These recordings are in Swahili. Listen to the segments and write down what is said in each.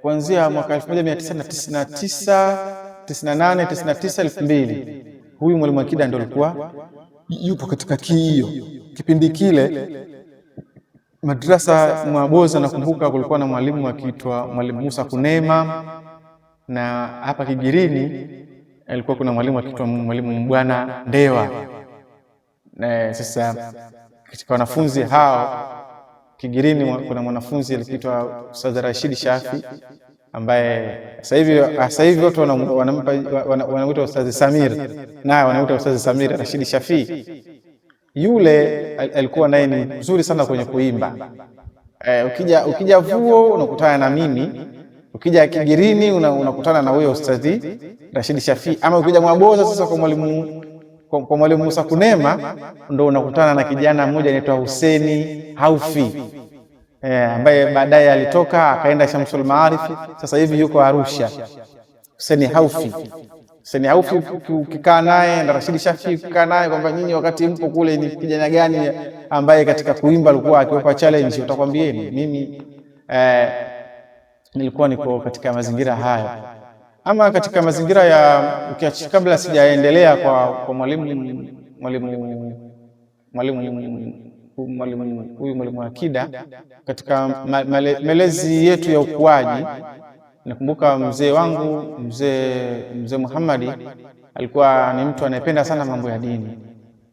kuanzia mwaka 1999, 98, 99, 2000. Huyu Mwalimu Akida ndio alikuwa yupo katika hiyo kipindi kile. Madrasa Mwaboza, nakumbuka kulikuwa na mwalimu akiitwa Mwalimu Musa Kunema, na hapa Kigirini alikuwa kuna mwalimu akiitwa Mwalimu Bwana Ndewa. Na sasa katika wanafunzi hao Kigirini kuna mwanafunzi aliitwa Ustadh Rashid Shafi, ambaye sasa hivi watu wanamuita Ustadh Samir, na wanamuita Ustadh Samir Rashid Shafi. Yule alikuwa naye ni mzuri sana kwenye kuimba. Ukija Vuo unakutana na mimi, ukija Kigirini unakutana na huyo Ustadh Rashid Shafi, ama ukija Mwaboza sasa kwa Mwalimu Musa Kunema ndo unakutana na kijana mmoja anaitwa Hussein Haufi, ambaye baadaye alitoka akaenda Shamsul Maarif, sasa hivi yuko Arusha. Hussein Haufi ukikaa naye na Rashid Shafi ukikaa naye kwamba nyinyi wakati mpo kule ni kijana gani ambaye katika kuimba alikuwa akiwapa challenge, utakwambieni mimi nilikuwa niko katika mazingira hayo. Ama katika mazingira ya kabla sijaendelea kwa Mwalimu Akida, katika malezi yetu ya ukuaji, nakumbuka mzee wangu mzee Muhammadi alikuwa ni mtu anayependa sana mambo ya dini.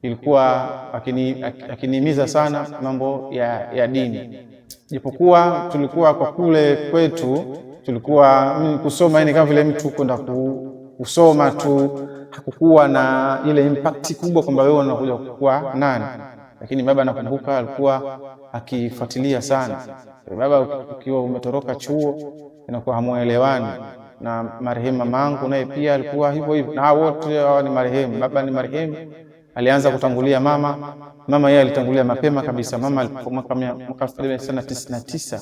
Ilikuwa akinihimiza sana mambo ya dini, japokuwa tulikuwa kwa kule kwetu tulikuwa kusoma kama vile mtu kwenda kusoma tu, hakukuwa na ile impact kubwa kwamba wewe unakuja kuwa nani. Lakini baba nakumbuka alikuwa akifuatilia sana. Baba ukiwa umetoroka chuo inakuwa hamuelewani, na marehemu mamangu naye pia alikuwa hivyo hivyo, na wote hao ni marehemu. Baba ni marehemu, alianza kutangulia mama yeye alitangulia mapema kabisa. Mama alipokuwa mwaka 1999,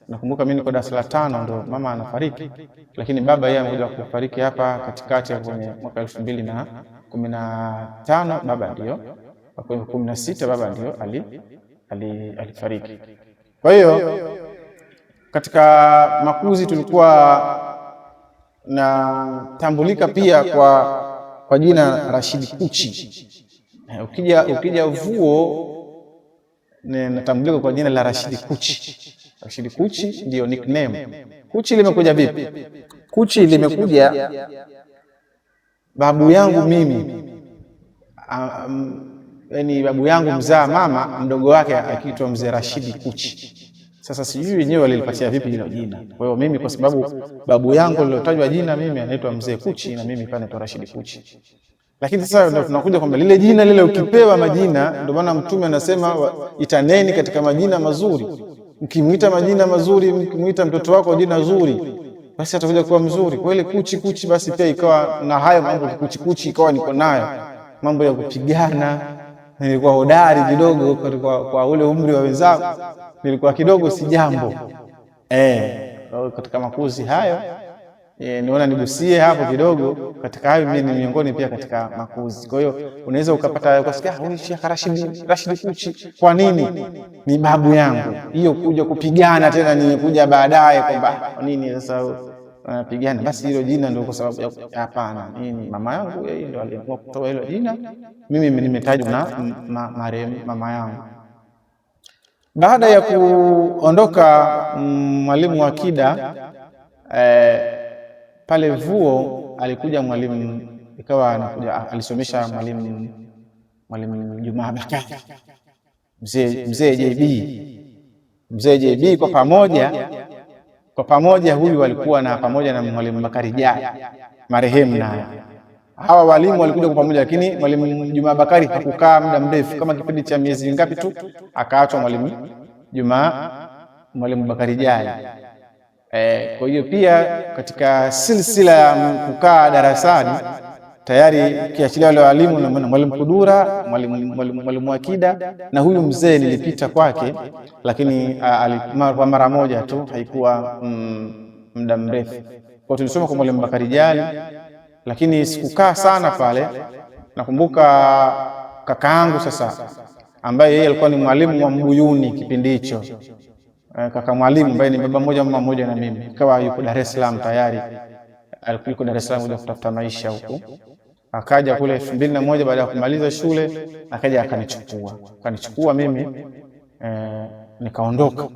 nakumbuka mimi niko darasa la 5 ndo mama anafariki, lakini baba yeye amekuja kufariki hapa katikati ya kwenye mwaka 2015. Baba ndio kwa 16 baba ndio alifariki. Kwa hiyo katika makuzi tulikuwa na tambulika pia kwa jina Rashid Kuchi. Ukija Vuo natambulika kwa jina la Rashid Kuchi. Rashid Kuchi ndio nickname. Kuchi limekuja vipi? Kuchi limekuja babu yangu mimi, yani babu yangu mzaa mama, mdogo wake akiitwa mzee Rashid Kuchi. Sasa sijui wenyewe walilipatia vipi hilo jina. Kwa hiyo mimi kwa sababu babu yangu alilotajwa jina mimi anaitwa mzee Kuchi, na mimi pale naitwa Rashid Kuchi. Lakini sasa ndio tunakuja kwamba lile jina lile ukipewa majina, ndio maana Mtume anasema itaneni katika majina mazuri. Mkimuita majina mazuri, mkimuita mtoto wako jina zuri, basi atakuja kuwa mzuri. Kwa ile Kuchi basi pia ikawa na hayo mambo, Kuchi ikawa niko nayo. Mambo ya kupigana nilikuwa hodari kidogo kwa ule umri wa wenzangu, nilikuwa kidogo si jambo. Katika makuzi hayo niona nigusie hapo kidogo. Katika hayo mimi ni miongoni pia katika makuzi. Kwa hiyo unaweza ukapata ukasikia huyu Sheikh Rashid Kuchi. Kwa nini? Ni babu yangu. Hiyo kuja kupigana tena ni kuja baadaye kwamba kwa nini sasa wanapigana, basi hilo jina ndio kwa sababu hapana, nini mama yangu yeye ndio aliamua kutoa hilo jina, mimi nimetajwa na marehemu mama yangu. Baada ya kuondoka Mwalimu Akida pale Vuo, alikuja mwalimu, ikawa anakuja alisomesha mwalimu Juma Bakari, mzee JB kwa pamoja huyu walikuwa na pamoja na mwalimu Bakari Jai marehemu. Na hawa walimu walikuja kwa pamoja, lakini mwalimu Juma Bakari hakukaa muda mrefu, kama kipindi cha miezi ngapi tu akaachwa mwalimu Bakari Jai. Kwa hiyo pia katika silsila ya kukaa darasani tayari kiachilia wale walimu na mwalimu Kudura, mwalimu Akida na huyu mzee nilipita kwake, lakini mara moja tu, haikuwa muda mrefu. Kwa tulisoma kwa mwalimu Bakari Jali, lakini sikukaa sana pale. Nakumbuka kakaangu sasa, ambaye yeye alikuwa ni mwalimu wa Mbuyuni kipindi hicho, kaka mwalimu ambaye ni baba mmoja mama mmoja na mimi, ikawa yuko Dar es Salaam tayari, alikuwa Dar es Salaam kuja kutafuta maisha huko. Akaja kule 2001 baada ya kumaliza shule, akaja akanichukua mimi nikaondoka.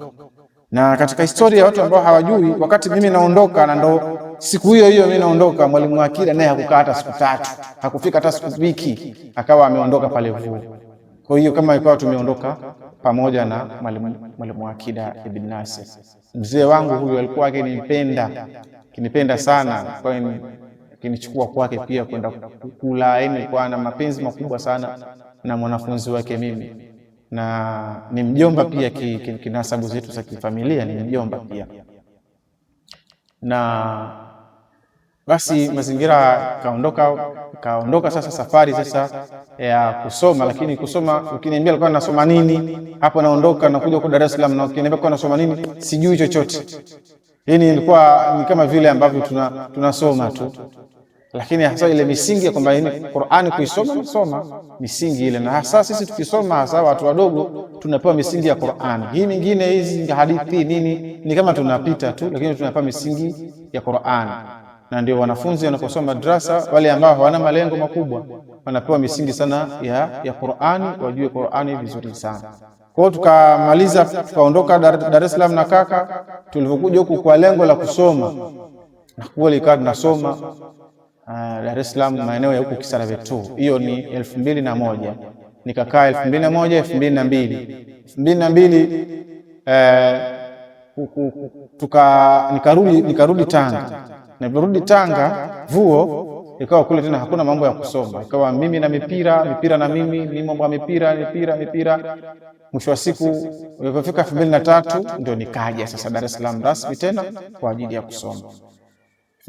Na katika historia ya watu ambao hawajui, wakati mimi naondoka na ndo siku hiyo hiyo mimi naondoka, mwalimu Akida naye hakukaa hata siku 3, hakufika hata siku wiki, akawa ameondoka pale Vuo. Kwa hiyo kama ikawa tumeondoka pamoja na mwalimu Akida Ibn Nasir. Mzee wangu huyu alikuwa akinipenda sana, kwa hiyo akinichukua kwake pia kwenda kula, yaani alikuwa na mapenzi makubwa sana na mwanafunzi wake mimi. Na ni mjomba pia kinasabu zetu za kifamilia, ni mjomba pia. Na basi mazingira kaondoka sasa safari sasa ya kusoma. Lakini kusoma, ukiniambia alikuwa nasoma nini hapo, naondoka na kuja huko Dar es Salaam, na ukiniambia kwa nasoma nini sijui chochote. Yaani ilikuwa ni kama vile ambavyo tunasoma tu, lakini hasa ile misingi ya kwamba Qur'ani kuisoma nasoma misingi ile. Na hasa sisi tukisoma, hasa watu wadogo, tunapewa misingi ya Qur'ani. Hii mingine hizi hadithi nini ni kama tunapita tu, lakini tunapewa misingi ya Qur'ani. Na ndio wanafunzi wanaposoma madrasa, wale ambao hawana malengo makubwa, wanapewa misingi sana ya Qur'ani, wajue Qur'ani vizuri sana. Kwa hiyo tukamaliza, tukaondoka Dar es Salaam na kaka. Tulipokuja huku kwa lengo la kusoma, na kweli ikawa tunasoma Dar es Salaam maeneo ya huko Kisarawe tu. Hiyo ni 2001. Nikakaa 2001, 2002 nikarudi Tanga. Niliporudi Tanga Vuo, ikawa kule tena hakuna mambo ya kusoma, ikawa mimi na mipira na mimi ni mambo ya mipira. Mwisho wa siku ilipofika 2003 ndio nikaja sasa Dar es Salaam rasmi tena kwa ajili ya kusoma.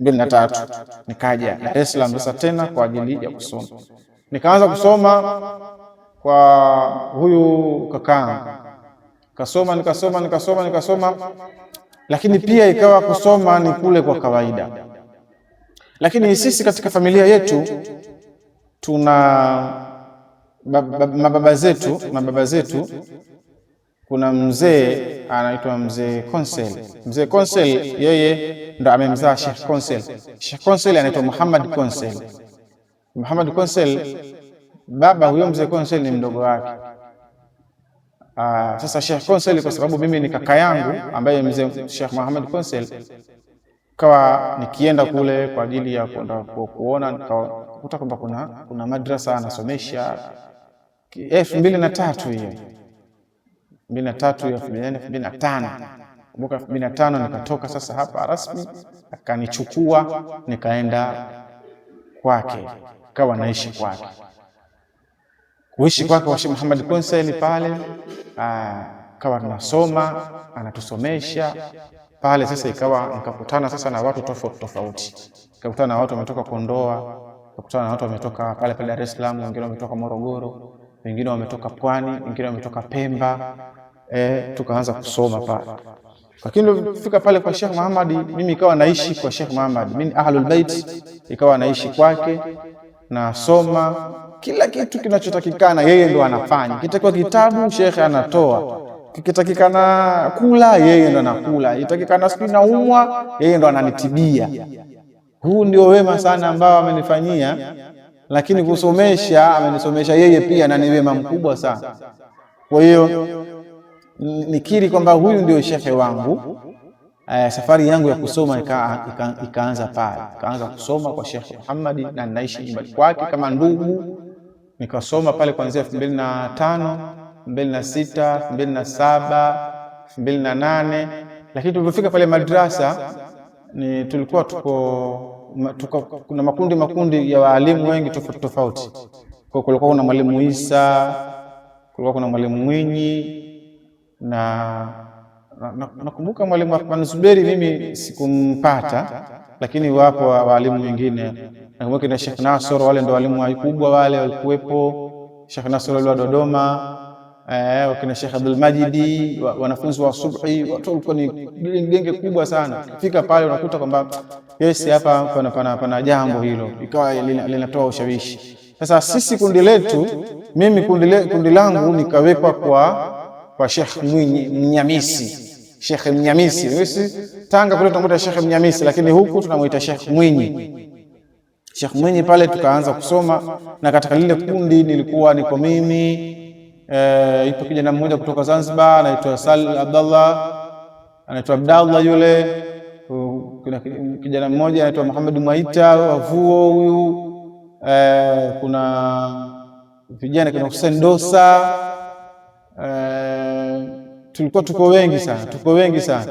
2003 nikaja Dar es Salaam sasa tena kwa ajili ya kusoma. Nikaanza kusoma kwa huyu kakaangu. Nikasoma, lakini pia ikawa kusoma ni kule kwa kawaida. Lakini sisi katika familia yetu tuna mababa zetu. Kuna mzee anaitwa Mzee Konsel. Mzee Konsel yeye ndo amemzaa Sheikh Konsel. Sheikh Konsel anaitwa Muhammad Konsel. Baba huyo Mzee Konsel ni mdogo wake. Sasa Sheikh Konsel, kwa sababu mimi ni kaka yangu ambaye mzee Sheikh Muhammad Konsel, kawa nikienda kule kwa ajili ya kwenda kuona, nikakuta kwamba kuna madrasa anasomesha 2003 hiyo 2005. Mwaka 2005 nikatoka sasa hapa rasmi, akanichukua nikaenda kwake, kawa naishi kwake. Kuishi kwake kwa Sheikh Muhammad Konsel pale, kawa tunasoma, anatusomesha pale. Sasa ikawa nikakutana sasa na watu tofauti. Nikakutana na watu wametoka Kondoa, nikakutana na watu wametoka pale Dar es Salaam, wengine wametoka Morogoro, wengine wametoka Pwani, wengine wametoka Pemba. Tukaanza kusoma pale. Lakini nilifika pale kwa Sheikh Muhammad, mimi ikawa naishi kwa Sheikh Muhammad. Mimi Ahlul Bait, ikawa naishi kwake, nasoma kila kitu kinachotakikana yeye ndo anafanya. Kitakiwa kitabu Sheikh anatoa, kikitakikana kula yeye ndo anakula, itakikana siku naumwa yeye ndo ananitibia. Huu ndio wema sana ambao amenifanyia. Lakini kusomesha, amenisomesha yeye pia, na ni wema mkubwa sana. Kwa hiyo nikiri kwamba huyu ndio shekhe wangu. Safari yangu ya kusoma ikaanza pale. Kaanza kusoma kwa Sheikh Muhammad, na naishi nyumbani kwake kama ndugu. Nikasoma pale kuanzia 2005, 2006, 2007, 2008. Lakini tulipofika pale madrasa tulikuwa kuna makundi ya walimu wengi tofauti. Kwa kulikuwa kuna mwalimu Isa, kulikuwa kuna mwalimu Mwinyi, na nakumbuka mwalimu Athman Zuberi mimi sikumpata, lakini wapo walimu wengine. Nakumbuka na Sheikh Nasr, wale ndo walimu wakubwa wale walikuwepo. Sheikh Nasr wa Dodoma, wakina Sheikh Abdul Majidi, wanafunzi wa Subhi, watu walikuwa ni genge kubwa sana. Fika pale unakuta kwamba yes, hapa pana jambo hilo, ikawa linatoa ushawishi. Sasa sisi kundi letu, mimi kundi langu nikawekwa kwa Sheikh Mnyamisi. Sheikh Mnyamisi. Sisi Tanga kule tunamuita Sheikh Mnyamisi, lakini huku tunamuita Sheikh Mwinyi. Sheikh Mwinyi pale tukaanza kusoma, na katika lile kundi nilikuwa niko mimi, ipo kijana mmoja kutoka Zanzibar anaitwa Sal Abdallah, anaitwa Abdallah yule. Kuna kijana mmoja anaitwa Muhammad Mwaita wavuo huyu. Kuna vijana kuna Hussein Dosa. Tulikuwa tuko wengi sana.